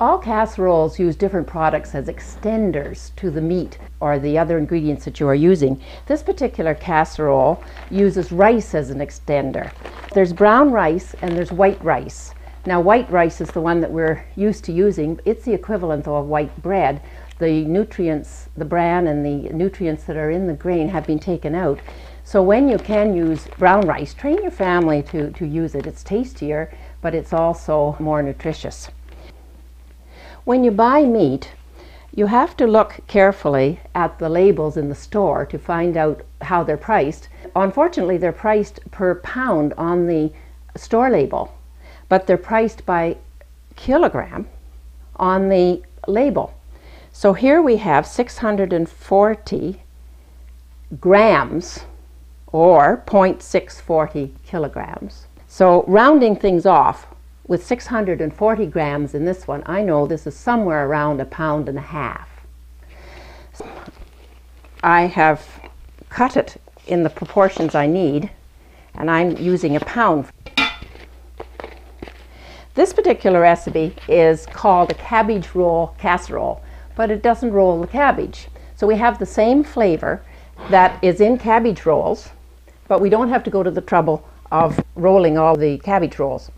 All casseroles use different products as extenders to the meat or the other ingredients that you are using. This particular casserole uses rice as an extender. There's brown rice and there's white rice. Now white rice is the one that we're used to using. It's the equivalent of white bread. The nutrients, the bran and the nutrients that are in the grain have been taken out. So when you can use brown rice, train your family to use it. It's tastier, but it's also more nutritious. When you buy meat, you have to look carefully at the labels in the store to find out how they're priced. Unfortunately, they're priced per pound on the store label, but they're priced by kilogram on the label. So here we have 640 grams or 0.640 kilograms. So rounding things off, with 640 grams in this one, I know this is somewhere around 1.5 pounds. I have cut it in the proportions I need, and I'm using 1 pound. This particular recipe is called a cabbage roll casserole, but it doesn't roll the cabbage. So we have the same flavor that is in cabbage rolls, but we don't have to go to the trouble of rolling all the cabbage rolls.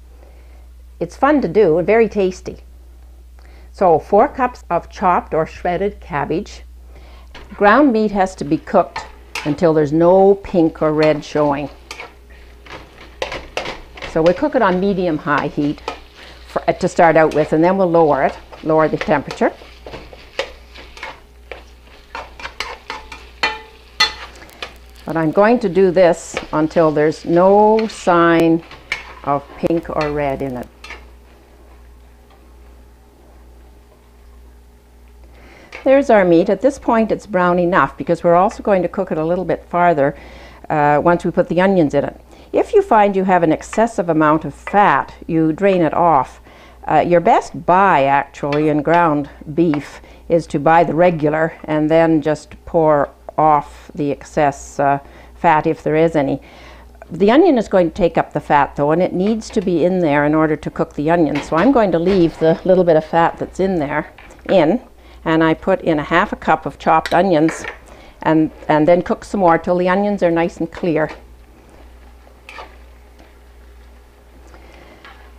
It's fun to do and very tasty. So 4 cups of chopped or shredded cabbage. Ground meat has to be cooked until there's no pink or red showing. So we cook it on medium-high heat to start out with, and then we'll lower the temperature. But I'm going to do this until there's no sign of pink or red in it. There's our meat. At this point it's brown enough because we're also going to cook it a little bit farther once we put the onions in it. If you find you have an excessive amount of fat, you drain it off. Your best buy actually in ground beef is to buy the regular and then just pour off the excess fat if there is any. The onion is going to take up the fat though, and it needs to be in there in order to cook the onion. So I'm going to leave the little bit of fat that's in there and I put in 1/2 cup of chopped onions and then cook some more till the onions are nice and clear.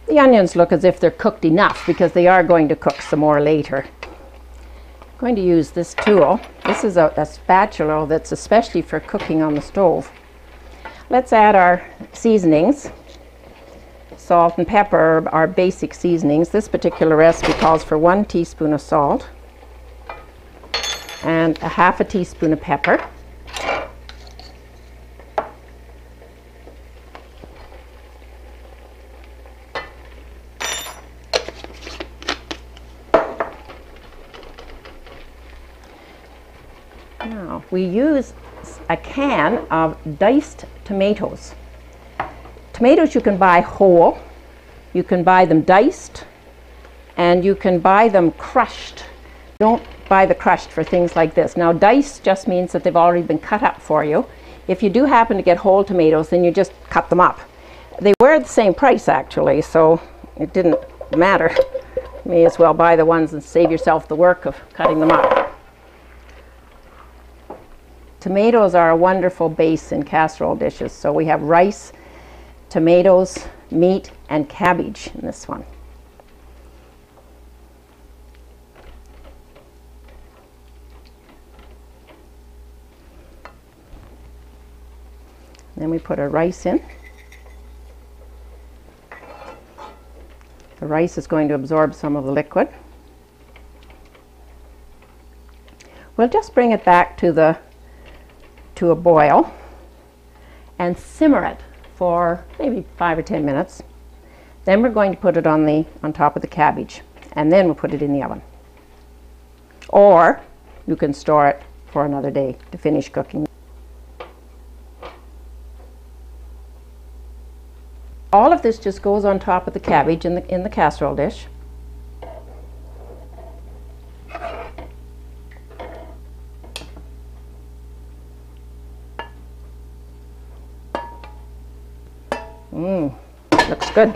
The onions look as if they're cooked enough because they are going to cook some more later. I'm going to use this tool. This is a spatula that's especially for cooking on the stove. Let's add our seasonings. Salt and pepper are basic seasonings. This particular recipe calls for 1 teaspoon of salt and 1/2 teaspoon of pepper. Now we use a can of diced tomatoes. Tomatoes you can buy whole, you can buy them diced, and you can buy them crushed. Don't buy the crushed for things like this. Now diced just means that they've already been cut up for you. If you do happen to get whole tomatoes, then you just cut them up. They were the same price actually, so it didn't matter. You may as well buy the ones and save yourself the work of cutting them up. Tomatoes are a wonderful base in casserole dishes. So we have rice, tomatoes, meat, and cabbage in this one. Then we put our rice in. The rice is going to absorb some of the liquid. We'll just bring it back to a boil and simmer it for maybe 5 or 10 minutes. Then we're going to put it on top of the cabbage, and then we'll put it in the oven. Or you can store it for another day to finish cooking. All of this just goes on top of the cabbage in the casserole dish. Looks good.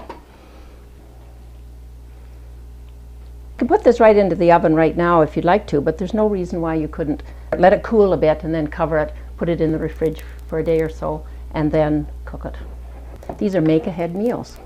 You can put this right into the oven right now if you'd like to, but there's no reason why you couldn't. Let it cool a bit and then cover it, put it in the fridge for a day or so, and then cook it. These are make-ahead meals.